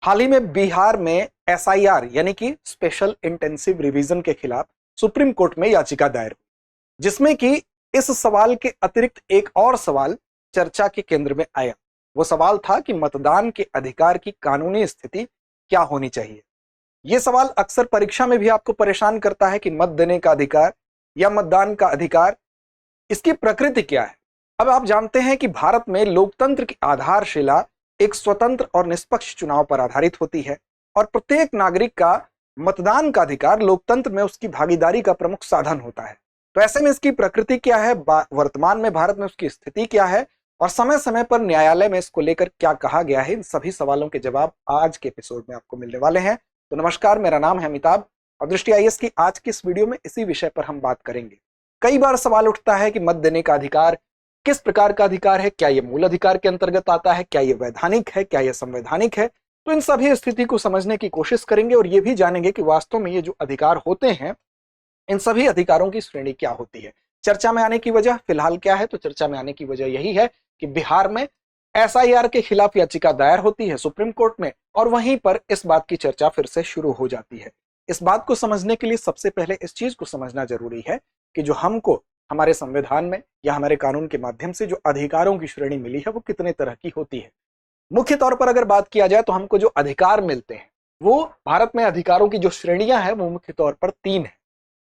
हाल ही में बिहार में एसआईआर यानी कि स्पेशल इंटेंसिव रिवीजन के खिलाफ सुप्रीम कोर्ट में याचिका दायर हुई, जिसमें कि इस सवाल के अतिरिक्त एक और सवाल चर्चा के केंद्र में आया। वो सवाल था कि मतदान के अधिकार की कानूनी स्थिति क्या होनी चाहिए। यह सवाल अक्सर परीक्षा में भी आपको परेशान करता है कि मत देने का अधिकार या मतदान का अधिकार, इसकी प्रकृति क्या है। अब आप जानते हैं कि भारत में लोकतंत्र की आधारशिला एक स्वतंत्र और निष्पक्ष चुनाव पर आधारित होती है और प्रत्येक नागरिक का मतदान का अधिकार लोकतंत्र में उसकी भागीदारी का प्रमुख साधन होता है। तो ऐसे में इसकी प्रकृति क्या है, वर्तमान में भारत में उसकी स्थिति क्या है और समय समय पर न्यायालय में इसको लेकर क्या कहा गया है, इन सभी सवालों के जवाब आज के एपिसोड में आपको मिलने वाले हैं। तो नमस्कार, मेरा नाम है अमिताभ और दृष्टि आईएएस की आज की इस वीडियो में इसी विषय पर हम बात करेंगे। कई बार सवाल उठता है कि मत देने का अधिकार किस प्रकार का अधिकार है, क्या यह मूल अधिकार के अंतर्गत आता है, क्या यह वैधानिक है, क्या यह संवैधानिक है। तो इन सभी स्थिति को समझने की कोशिश करेंगे और यह भी जानेंगे कि वास्तव में ये जो अधिकार होते हैं, इन सभी अधिकारों की श्रेणी क्या होती है। चर्चा में आने की वजह फिलहाल क्या है, तो चर्चा में आने की वजह यही है कि बिहार में एसआईआर के खिलाफ याचिका दायर होती है सुप्रीम कोर्ट में और वहीं पर इस बात की चर्चा फिर से शुरू हो जाती है। इस बात को समझने के लिए सबसे पहले इस चीज को समझना जरूरी है कि जो हमको हमारे संविधान में या हमारे कानून के माध्यम से जो अधिकारों की श्रेणी मिली है वो कितने तरह की होती है। मुख्य तौर पर अगर बात किया जाए तो हमको जो अधिकार मिलते हैं वो भारत में अधिकारों की जो श्रेणियां हैं वो मुख्य तौर पर 3 है।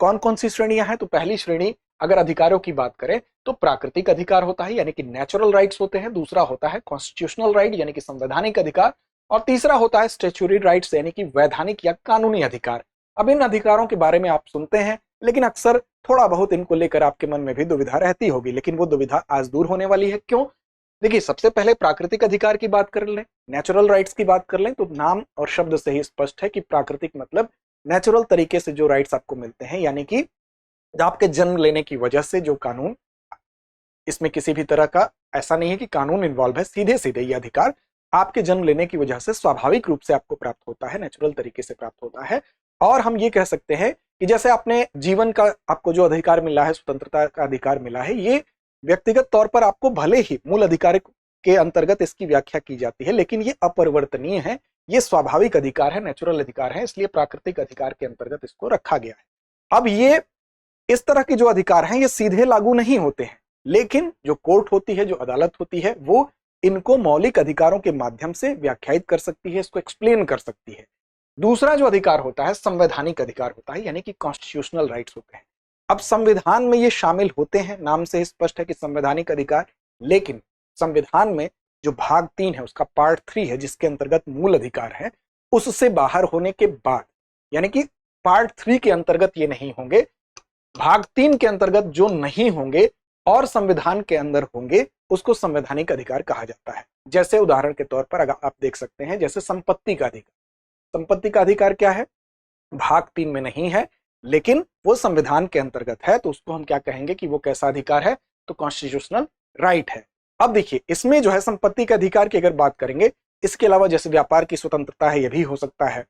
कौन कौन सी श्रेणियां हैं? तो पहली श्रेणी अगर अधिकारों की बात करें तो प्राकृतिक अधिकार होता है यानी कि नेचुरल राइट्स होते हैं, दूसरा होता है कॉन्स्टिट्यूशनल राइट यानी कि संवैधानिक अधिकार और तीसरा होता है स्टैट्यूटरी राइट्स यानी कि वैधानिक या कानूनी अधिकार। अब इन अधिकारों के बारे में आप सुनते हैं लेकिन अक्सर थोड़ा बहुत इनको लेकर आपके मन में भी दुविधा रहती होगी, लेकिन वो दुविधा आज दूर होने वाली है। क्यों? देखिए, सबसे पहले प्राकृतिक अधिकार की बात कर लें, नेचुरल राइट्स की बात कर लें तो नाम और शब्द से ही स्पष्ट है कि प्राकृतिक मतलब नेचुरल तरीके से जो राइट्स आपको मिलते हैं, यानी कि आपके जन्म लेने की वजह से जो कानून, इसमें किसी भी तरह का ऐसा नहीं है कि कानून इन्वॉल्व है, सीधे सीधे ये अधिकार आपके जन्म लेने की वजह से स्वाभाविक रूप से आपको प्राप्त होता है, नेचुरल तरीके से प्राप्त होता है। और हम ये कह सकते हैं कि जैसे आपने जीवन का आपको जो अधिकार मिला है, स्वतंत्रता का अधिकार मिला है, ये व्यक्तिगत तौर पर आपको भले ही मूल अधिकार के अंतर्गत इसकी व्याख्या की जाती है लेकिन ये अपरिवर्तनीय है, ये स्वाभाविक अधिकार है, नेचुरल अधिकार है, इसलिए प्राकृतिक अधिकार के अंतर्गत इसको रखा गया है। अब ये इस तरह के जो अधिकार हैं ये सीधे लागू नहीं होते हैं, लेकिन जो कोर्ट होती है, जो अदालत होती है, वो इनको मौलिक अधिकारों के माध्यम से व्याख्यायित कर सकती है, इसको एक्सप्लेन कर सकती है। दूसरा जो अधिकार होता है संवैधानिक अधिकार होता है यानी कि कॉन्स्टिट्यूशनल राइट्स होते हैं। अब संविधान में ये शामिल होते हैं, नाम से ही स्पष्ट है कि संवैधानिक अधिकार, लेकिन संविधान में जो भाग 3 है उसका पार्ट 3 है जिसके अंतर्गत मूल अधिकार है, उससे बाहर होने के बाद यानी कि पार्ट 3 के अंतर्गत ये नहीं होंगे, भाग 3 के अंतर्गत जो नहीं होंगे और संविधान के अंदर होंगे उसको संवैधानिक अधिकार कहा जाता है। जैसे उदाहरण के तौर पर अगर आप देख सकते हैं, जैसे संपत्ति का अधिकार। संपत्ति का अधिकार क्या है? भाग 3 में नहीं है लेकिन वो संविधान के अंतर्गत है, तो उसको हम क्या कहेंगे कि वो कैसा अधिकार है? तो कॉन्स्टिट्यूशनल राइट है। अब देखिए, इसमें जो है संपत्ति के अधिकार की अगर बात करेंगे, इसके अलावा जैसे व्यापार की स्वतंत्रता है, यह भी हो सकता है।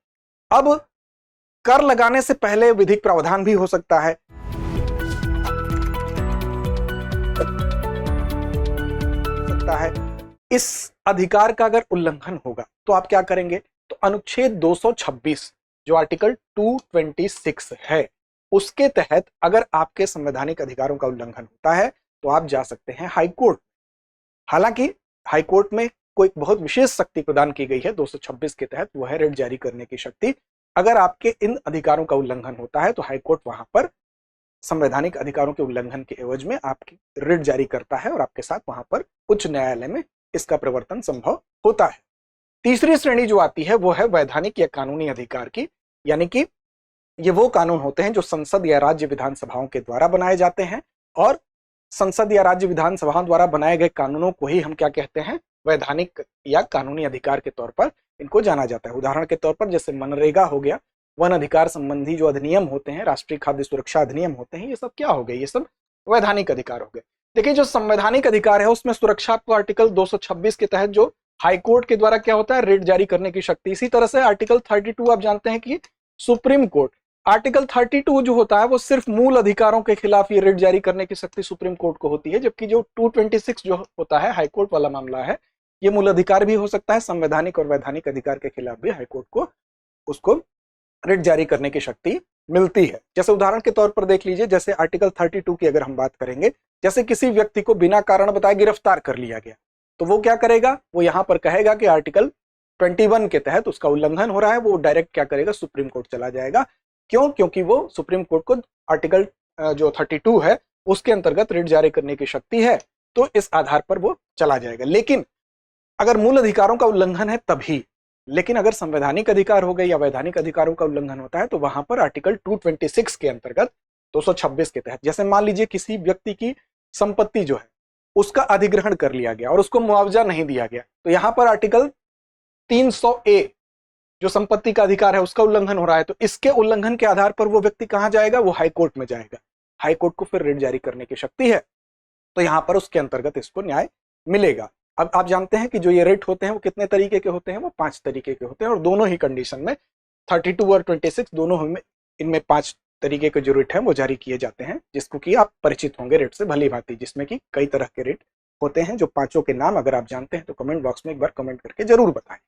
अब कर लगाने से पहले विधिक प्रावधान भी हो सकता है। इस अधिकार का अगर उल्लंघन होगा तो आप क्या करेंगे? तो अनुच्छेद 226 जो आर्टिकल 226 है उसके तहत अगर आपके संवैधानिक अधिकारों का उल्लंघन होता है तो आप जा सकते हैं हाई कोर्ट। हालांकि हाई कोर्ट में कोई बहुत विशेष शक्ति प्रदान की गई है 226 के तहत, वो है रिट जारी करने की शक्ति। अगर आपके इन अधिकारों का उल्लंघन होता है तो हाई कोर्ट वहां पर संवैधानिक अधिकारों के उल्लंघन के एवज में आपकी रिट जारी करता है और आपके साथ वहां पर उच्च न्यायालय में इसका प्रवर्तन संभव होता है। तीसरी श्रेणी जो आती है वो है वैधानिक या कानूनी अधिकार की, यानी कि ये वो कानून होते हैं जो संसद या राज्य विधानसभाओं के द्वारा बनाए जाते हैं और संसद या राज्य विधानसभाओं द्वारा बनाए गए कानूनों को ही हम क्या कहते हैं? वैधानिक या कानूनी अधिकार के तौर पर इनको जाना जाता है। उदाहरण के तौर पर जैसे मनरेगा हो गया, वन अधिकार संबंधी जो अधिनियम होते हैं, राष्ट्रीय खाद्य सुरक्षा अधिनियम होते हैं, ये सब क्या हो गए? ये सब वैधानिक अधिकार हो गए। देखिए, जो संवैधानिक अधिकार है उसमें सुरक्षा को आर्टिकल 226 के तहत जो हाई कोर्ट के द्वारा क्या होता है? रिट जारी करने की शक्ति। इसी तरह से आर्टिकल 32 आप जानते हैं कि सुप्रीम कोर्ट, आर्टिकल 32 जो होता है वो सिर्फ मूल अधिकारों के खिलाफ ये रिट जारी करने की शक्ति सुप्रीम कोर्ट को होती है, जबकि जो 226 जो होता है हाई कोर्ट वाला मामला है, ये मूल अधिकार भी हो सकता है, संवैधानिक और वैधानिक अधिकार के खिलाफ भी हाईकोर्ट को उसको रिट जारी करने की शक्ति मिलती है। जैसे उदाहरण के तौर पर देख लीजिए, जैसे आर्टिकल 32 की अगर हम बात करेंगे, जैसे किसी व्यक्ति को बिना कारण बताए गिरफ्तार कर लिया गया, तो वो क्या करेगा, वो यहां पर कहेगा कि आर्टिकल 21 के तहत उसका उल्लंघन हो रहा है, वो डायरेक्ट क्या करेगा, सुप्रीम कोर्ट चला जाएगा। क्यों? क्योंकि वो सुप्रीम कोर्ट को आर्टिकल जो 32 है उसके अंतर्गत रिट जारी करने की शक्ति है, तो इस आधार पर वो चला जाएगा। लेकिन अगर मूल अधिकारों का उल्लंघन है तभी, लेकिन अगर संवैधानिक अधिकार हो गए या वैधानिक अधिकारों का उल्लंघन होता है तो वहां पर आर्टिकल 226 के अंतर्गत 226 के तहत, जैसे मान लीजिए किसी व्यक्ति की संपत्ति जो है उसका अधिग्रहण कर लिया गया और उसको मुआवजा नहीं दिया गया, तो यहां पर आर्टिकल 300A जो संपत्ति का अधिकार है उसका उल्लंघन हो रहा है, तो इसके उल्लंघन के आधार पर वो व्यक्ति कहां जाएगा, वो हाईकोर्ट में जाएगा। हाईकोर्ट को फिर रिट जारी करने की शक्ति है, तो यहां पर उसके अंतर्गत इसको न्याय मिलेगा। अब आप जानते हैं कि जो ये रिट होते हैं वो कितने तरीके के होते हैं, वो 5 तरीके के होते हैं, और दोनों ही कंडीशन में 32 और 26 दोनों में इनमें 5 तरीके के जो रिट हैं वो जारी किए जाते हैं, जिसको कि आप परिचित होंगे रिट से भली भांति, जिसमें कि कई तरह के रिट होते हैं। जो पांचों के नाम अगर आप जानते हैं तो कमेंट बॉक्स में एक बार कमेंट करके जरूर बताएं।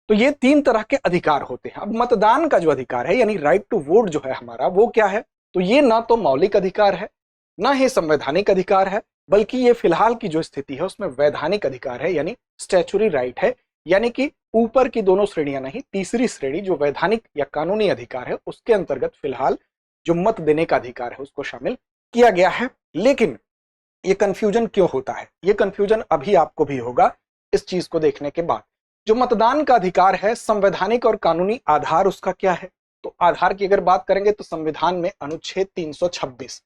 तो ये 3 तरह के अधिकार होते हैं। अब मतदान का जो अधिकार है यानी राइट टू वोट जो है हमारा, वो क्या है, तो ये ना तो मौलिक अधिकार है ना ही संवैधानिक अधिकार है, बल्कि ये फिलहाल की जो स्थिति है उसमें वैधानिक अधिकार है यानी स्टैच्यूटरी राइट है। यानी कि ऊपर की दोनों श्रेणियां नहीं, तीसरी श्रेणी जो वैधानिक या कानूनी अधिकार है उसके अंतर्गत फिलहाल जो मत देने का अधिकार है उसको शामिल किया गया है। लेकिन ये कंफ्यूजन क्यों होता है, ये कंफ्यूजन अभी आपको भी होगा इस चीज को देखने के बाद। जो मतदान का अधिकार है, संवैधानिक और कानूनी आधार उसका क्या है, तो आधार की अगर बात करेंगे तो संविधान में अनुच्छेद 326,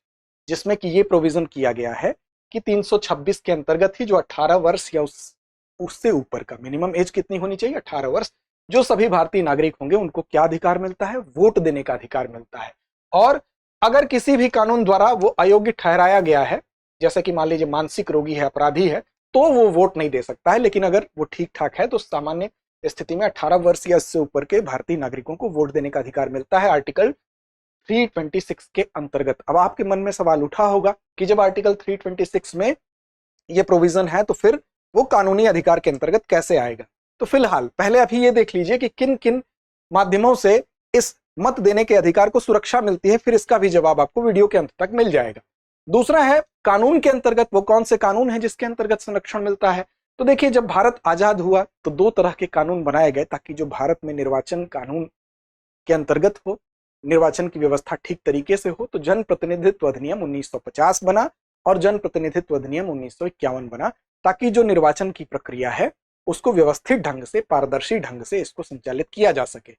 जिसमें कि ये प्रोविजन किया गया है कि 326 के अंतर्गत ही जो 18 वर्ष या उससे ऊपर का, मिनिमम एज कितनी होनी चाहिए, 18 वर्ष, जो सभी भारतीय नागरिक होंगे उनको क्या अधिकार मिलता है, वोट देने का अधिकार मिलता है। और अगर किसी भी कानून द्वारा वो अयोग्य ठहराया गया है, जैसे कि मान लीजिए मानसिक रोगी है, अपराधी है, तो वो वोट नहीं दे सकता है। लेकिन अगर वो ठीक ठाक है तो सामान्य स्थिति में 18 वर्ष या इससे ऊपर के भारतीय नागरिकों को वोट देने का अधिकार मिलता है आर्टिकल 326 के अंतर्गत। अब आपके मन में सवाल उठा होगा कि जब आर्टिकल 326 में ये प्रोविजन है तो फिर वो कानूनी अधिकार के अंतर्गत कैसे आएगा। तो फिलहाल पहले अभी ये देख लीजिए कि किन किन माध्यमों से इस मत देने के अधिकार को सुरक्षा मिलती है, फिर इसका भी जवाब आपको वीडियो के अंत तक मिल जाएगा। दूसरा है कानून के अंतर्गत, वो कौन से कानून है जिसके अंतर्गत संरक्षण मिलता है। तो देखिए, जब भारत आजाद हुआ तो 2 तरह के कानून बनाए गए ताकि जो भारत में निर्वाचन कानून के अंतर्गत हो, निर्वाचन की व्यवस्था ठीक तरीके से हो। तो जन प्रतिनिधित्व अधिनियम 1950 बना और जन प्रतिनिधित्व अधिनियम 1951 बना, ताकि जो निर्वाचन की प्रक्रिया है उसको व्यवस्थित ढंग से, पारदर्शी ढंग से इसको संचालित किया जा सके,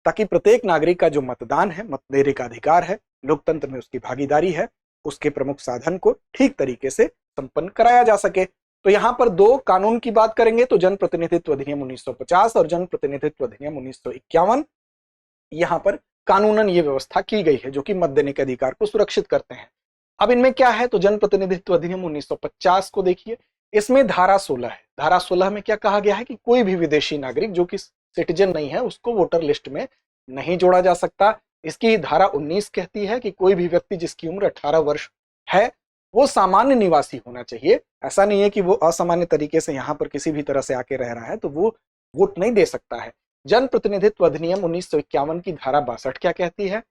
ताकि प्रत्येक नागरिक का जो मतदान है, मत देने का अधिकार है, लोकतंत्र में उसकी भागीदारी है, उसके प्रमुख साधन को ठीक तरीके से संपन्न कराया जा सके। तो यहाँ पर 2 कानून की बात करेंगे तो जन प्रतिनिधित्व अधिनियम 1950 और जन प्रतिनिधित्व अधिनियम 1951, यहाँ पर कानूनन ये व्यवस्था की गई है जो कि मत देने के अधिकार को सुरक्षित करते हैं। अब इनमें क्या है, तो जन प्रतिनिधित्व अधिनियम 1950 को देखिए, इसमें धारा 16 है। धारा 16 में क्या कहा गया है कि कोई भी विदेशी नागरिक जो कि सिटीजन नहीं है उसको वोटर लिस्ट में नहीं जोड़ा जा सकता। इसकी धारा 19 कहती है कि कोई भी व्यक्ति जिसकी उम्र 18 वर्ष है वो सामान्य निवासी होना चाहिए। ऐसा नहीं है कि वो असामान्य तरीके से यहाँ पर किसी भी तरह से आके रह रहा है तो वो वोट नहीं दे सकता है। जन प्रतिनिधित्व अधिनियम 1951 की धारा 62 क्या कहती है,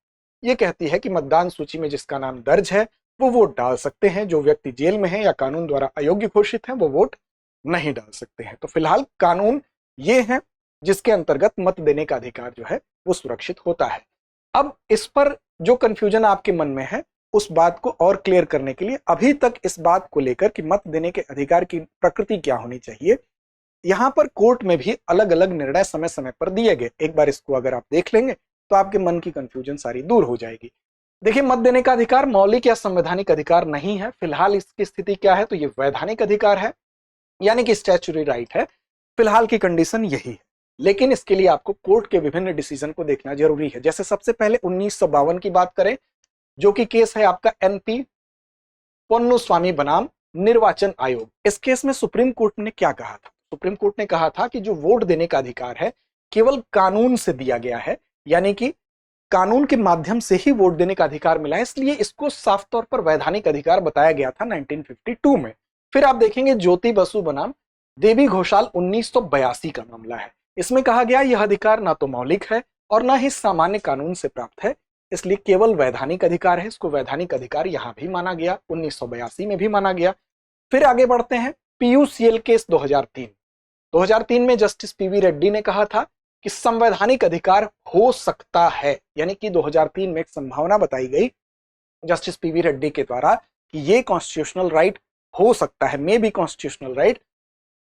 ये कहती है कि मतदान सूची में जिसका नाम दर्ज है वो वोट डाल सकते हैं, जो व्यक्ति जेल में है या कानून द्वारा अयोग्य घोषित है वो वोट नहीं डाल सकते हैं। तो फिलहाल कानून ये है जिसके अंतर्गत मत देने का अधिकार जो है वो सुरक्षित होता है। अब इस पर जो कंफ्यूजन आपके मन में है उस बात को और क्लियर करने के लिए, अभी तक इस बात को लेकर कि मत देने के अधिकार की प्रकृति क्या होनी चाहिए, यहां पर कोर्ट में भी अलग अलग निर्णय समय समय पर दिए गए। एक बार इसको अगर आप देख लेंगे तो आपके मन की कंफ्यूजन सारी दूर हो जाएगी। देखिए, मत देने का अधिकार मौलिक या संवैधानिक अधिकार नहीं है। फिलहाल इसकी स्थिति क्या है, तो ये वैधानिक अधिकार है यानी कि स्टैच्यूटरी राइट है। फिलहाल की कंडीशन यही है, लेकिन इसके लिए आपको कोर्ट के विभिन्न डिसीजन को देखना जरूरी है। जैसे सबसे पहले 1952 की बात करें, जो कि केस है आपका NP पोन्नुस्वामी बनाम निर्वाचन आयोग। इस केस में सुप्रीम कोर्ट ने क्या कहा था, सुप्रीम कोर्ट ने कहा था कि जो वोट देने का अधिकार है केवल कानून से दिया गया है, यानी कि कानून के माध्यम से ही वोट देने का अधिकार मिला है, इसलिए इसको साफ तौर पर वैधानिक अधिकार बताया गया था 1952 में। फिर आप देखेंगे ज्योति बसु बनाम देवी घोषाल 1982 का मामला है। इसमें कहा गया यह अधिकार ना तो मौलिक है और ना ही सामान्य कानून से प्राप्त है, इसलिए केवल वैधानिक अधिकार है। इसको वैधानिक अधिकार यहां भी माना गया, 1982 में भी माना गया। फिर आगे बढ़ते हैं, पीयूसीएल केस 2003 में जस्टिस पीवी रेड्डी ने कहा था कि संवैधानिक अधिकार हो सकता है, यानी कि 2003 में एक संभावना बताई गई जस्टिस पीवी रेड्डी के द्वारा कि ये कॉन्स्टिट्यूशनल राइट हो सकता है, मे बी कॉन्स्टिट्यूशनल राइट।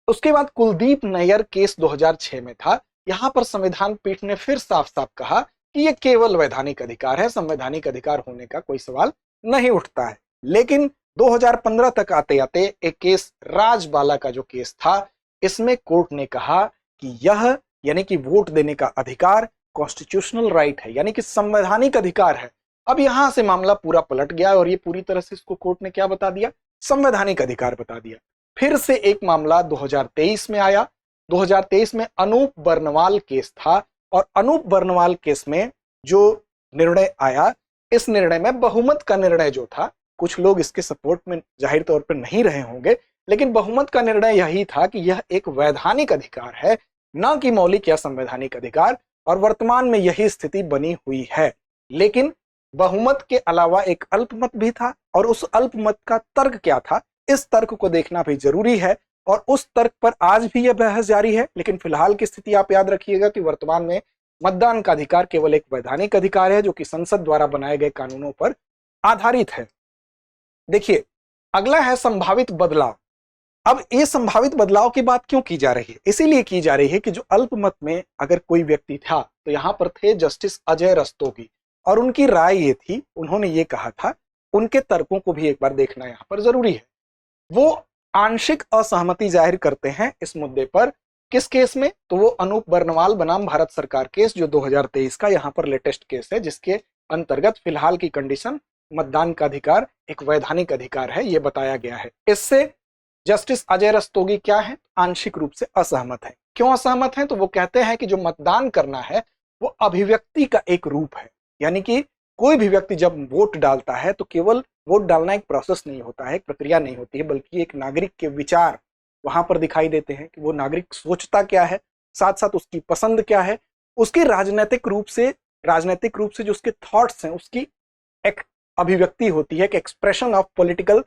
उसके बाद कुलदीप नैयर केस 2006 में था। यहां पर संविधान पीठ ने फिर साफ साफ कहा कि यह केवल वैधानिक अधिकार है, संवैधानिक अधिकार होने का कोई सवाल नहीं उठता है। लेकिन 2015 तक आते आते एक केस राजबाला का जो केस था, इसमें कोर्ट ने कहा कि यह यानी कि वोट देने का अधिकार कॉन्स्टिट्यूशनल राइट है, यानी कि संवैधानिक अधिकार है। अब यहां से मामला पूरा पलट गया और ये पूरी तरह से इसको कोर्ट ने क्या बता दिया, संवैधानिक अधिकार बता दिया। फिर से एक मामला 2023 में आया। 2023 में अनूप बर्नवाल केस था और अनूप बर्नवाल केस में जो निर्णय आया, इस निर्णय में बहुमत का निर्णय जो था, कुछ लोग इसके सपोर्ट में जाहिर तौर पर नहीं रहे होंगे, लेकिन बहुमत का निर्णय यही था कि यह एक वैधानिक अधिकार है, न कि मौलिक या संवैधानिक अधिकार, और वर्तमान में यही स्थिति बनी हुई है। लेकिन बहुमत के अलावा एक अल्पमत भी था और उस अल्पमत का तर्क क्या था, इस तर्क को देखना भी जरूरी है और उस तर्क पर आज भी यह बहस जारी है। लेकिन फिलहाल की स्थिति आप याद रखिएगा कि वर्तमान में मतदान का अधिकार केवल एक वैधानिक अधिकार है जो कि संसद द्वारा बनाए गए कानूनों पर आधारित है। देखिए, अगला है संभावित बदलाव। अब ये संभावित बदलाव की बात क्यों की जा रही है? इसीलिए की जा रही है कि जो अल्पमत में अगर कोई व्यक्ति था तो यहां पर थे जस्टिस अजय रस्तोगी, और उनकी राय ये थी, उन्होंने ये कहा था, उनके तर्कों को भी एक बार देखना यहां पर जरूरी है। वो आंशिक असहमति जाहिर करते हैं इस मुद्दे पर। किस केस में? तो वो अनूप बर्नवाल बनाम भारत सरकार केस, जो 2023 का यहां पर लेटेस्ट केस है, जिसके अंतर्गत फिलहाल की कंडीशन मतदान का अधिकार एक वैधानिक अधिकार है, यह बताया गया है। इससे जस्टिस अजय रस्तोगी क्या है? आंशिक रूप से असहमत है। क्यों असहमत है? तो वो कहते हैं कि जो मतदान करना है वो अभिव्यक्ति का एक रूप है, यानी कि कोई भी व्यक्ति जब वोट डालता है तो केवल वोट डालना एक प्रोसेस नहीं होता है, एक प्रक्रिया नहीं होती है, बल्कि एक नागरिक के विचार वहां पर दिखाई देते हैं कि वो नागरिक सोचता क्या है, साथ साथ उसकी पसंद क्या है, उसके राजनीतिक रूप से जो उसके थॉट्स हैं उसकी एक अभिव्यक्ति होती है, कि एक्सप्रेशन ऑफ पॉलिटिकल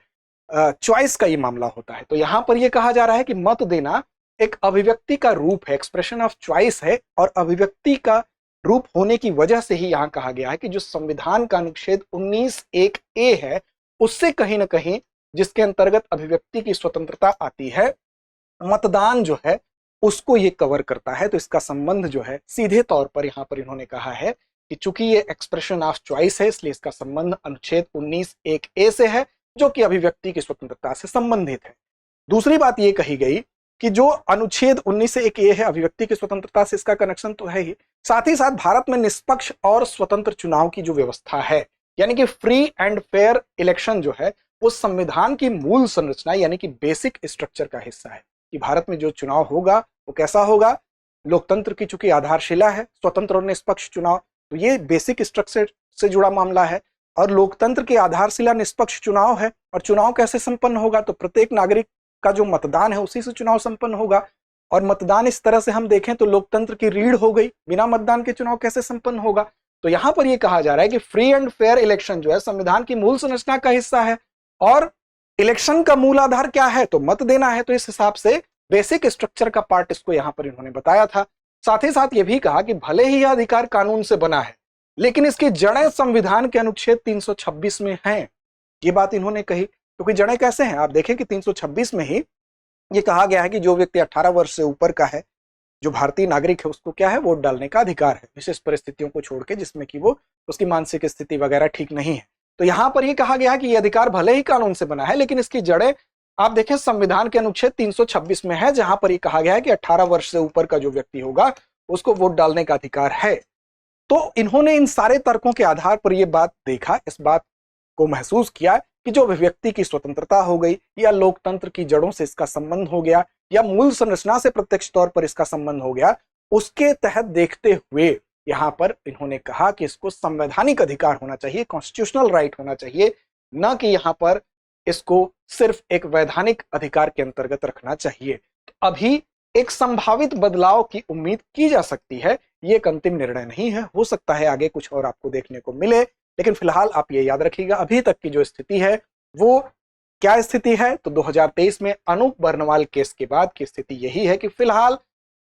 चॉइस का ये मामला होता है। तो यहां पर यह कहा जा रहा है कि मत देना एक अभिव्यक्ति का रूप है, एक्सप्रेशन ऑफ चॉइस है, और अभिव्यक्ति का रूप होने की वजह से ही यहां कहा गया है कि जो संविधान का अनुच्छेद 19(1)(a) है, उससे कहीं ना कहीं, जिसके अंतर्गत अभिव्यक्ति की स्वतंत्रता आती है, मतदान जो है उसको ये कवर करता है। तो इसका संबंध जो है सीधे तौर पर यहां पर इन्होंने कहा है कि चूंकि ये एक्सप्रेशन ऑफ चॉइस है, इसलिए इसका संबंध अनुच्छेद 19(1)(a) से है, जो कि अभिव्यक्ति की स्वतंत्रता से संबंधित है। दूसरी बात ये कही गई कि जो अनुच्छेद 19(1)(a) है, अभिव्यक्ति की स्वतंत्रता से इसका कनेक्शन तो है ही, साथ ही साथ भारत में निष्पक्ष और स्वतंत्र चुनाव की जो व्यवस्था है, यानी कि फ्री एंड फेयर इलेक्शन जो है, वो संविधान की मूल संरचना यानी कि बेसिक स्ट्रक्चर का हिस्सा है, कि भारत में जो चुनाव होगा वो कैसा होगा। लोकतंत्र की चूंकि आधारशिला है स्वतंत्र और निष्पक्ष चुनाव, तो ये बेसिक स्ट्रक्चर से जुड़ा मामला है, और लोकतंत्र की आधारशिला निष्पक्ष चुनाव है। और चुनाव कैसे संपन्न होगा? तो प्रत्येक नागरिक का जो मतदान है उसी से चुनाव संपन्न होगा, और मतदान इस तरह से हम देखें तो लोकतंत्र की रीढ़ हो गई, बिना मतदान के चुनाव कैसे संपन्न होगा। तो यहां पर यह कहा जा रहा है कि फ्री एंड फेयर इलेक्शन जो है संविधान की मूल संरचना का हिस्सा है, और इलेक्शन का मूल आधार क्या है? तो मत देना है। तो इस हिसाब से बेसिक स्ट्रक्चर का पार्ट इसको यहां पर इन्होंने बताया था। साथ ही साथ यह भी कहा कि भले ही यह अधिकार कानून से बना है, लेकिन इसकी जड़ें संविधान के अनुच्छेद 326 में हैं। ये बात इन्होंने कही। क्योंकि जड़ें कैसे हैं? आप देखें कि 326 में ही ये कहा गया है कि जो व्यक्ति 18 वर्ष से ऊपर का है, जो भारतीय नागरिक है, उसको क्या है? वोट डालने का अधिकार है, विशेष परिस्थितियों को छोड़ के, जिसमें कि वो उसकी मानसिक स्थिति वगैरह ठीक नहीं है। तो यहां पर यह कहा गया है कि यह अधिकार भले ही कानून से बना है, लेकिन इसकी जड़ें आप देखें संविधान के अनुच्छेद 326 में है, जहां पर यह कहा गया है कि 18 वर्ष से ऊपर का जो व्यक्ति होगा उसको वोट डालने का अधिकार है। तो इन्होंने इन सारे तर्कों के आधार पर यह बात देखा, इस बात को महसूस किया कि जो अभिव्यक्ति की स्वतंत्रता हो गई, या लोकतंत्र की जड़ों से इसका संबंध हो गया, या मूल संरचना से प्रत्यक्ष तौर पर इसका संबंध हो गया, उसके तहत देखते हुए यहां पर इन्होंने कहा कि इसको संवैधानिक अधिकार होना चाहिए, कॉन्स्टिट्यूशनल राइट होना चाहिए, न कि यहां पर इसको सिर्फ एक वैधानिक अधिकार के अंतर्गत रखना चाहिए। तो अभी एक संभावित बदलाव की उम्मीद की जा सकती है। ये एक अंतिम निर्णय नहीं है, हो सकता है आगे कुछ और आपको देखने को मिले, लेकिन फिलहाल आप ये याद रखिएगा अभी तक की जो स्थिति है वो क्या स्थिति है। तो 2023 में अनूप बर्नवाल केस के बाद की स्थिति यही है कि फिलहाल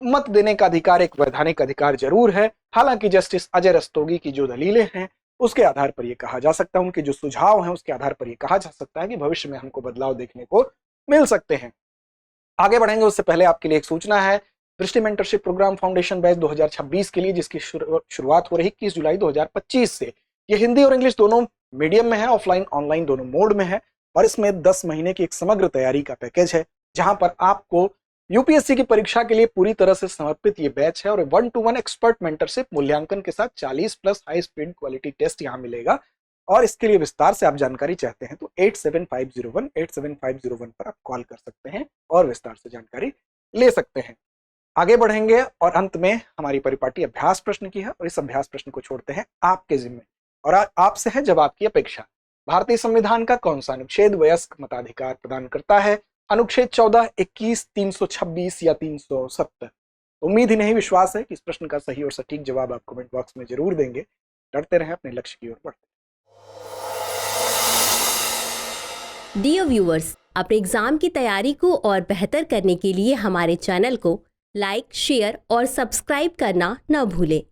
मत देने का अधिकार एक वैधानिक अधिकार जरूर है। हालांकि जस्टिस अजय रस्तोगी की जो दलीलें हैं उसके आधार पर यह कहा जा सकता है, उनके जो सुझाव हैं उसके आधार पर यह कहा जा सकता है कि भविष्य में हमको बदलाव देखने को मिल सकते हैं। आगे बढ़ेंगे उससे पहले आपके लिए एक सूचना है, दृष्टि मेंटरशिप प्रोग्राम फाउंडेशन बैच 2026 के लिए जिसकी शुरुआत हो रही 21 जुलाई 2025 से। ये हिंदी और इंग्लिश दोनों मीडियम में है, ऑफलाइन ऑनलाइन दोनों मोड में है, और इसमें 10 महीने की एक समग्र तैयारी का पैकेज है जहां पर आपको यूपीएससी की परीक्षा के लिए पूरी तरह से समर्पित ये बैच है और 1-to-1 एक्सपर्ट मेंटरशिप मूल्यांकन के साथ 40 plus high speed quality test यहां मिलेगा। और इसके लिए विस्तार से आप जानकारी चाहते हैं तो 87501 पर आप कॉल कर सकते हैं और विस्तार से जानकारी ले सकते हैं। आगे बढ़ेंगे और अंत में हमारी परिपाटी अभ्यास प्रश्न की है और इस अभ्यास प्रश्न को छोड़ते हैं आपके जिम्मे, और आपसे है जवाब की अपेक्षा। भारतीय संविधान का कौन सा अनुच्छेद वयस्क मताधिकार प्रदान करता है? अनुच्छेद 14, 21, 326 या 370? उम्मीद ही नहीं विश्वास है कि इस प्रश्न का सही और सटीक जवाब आप कमेंट बॉक्स में जरूर देंगे। डरते रहें, अपने लक्ष्य की ओर बढ़ते। डियर व्यूअर्स, अपने एग्जाम की तैयारी को और बेहतर करने के लिए हमारे चैनल को लाइक, शेयर और सब्सक्राइब करना न भूलें।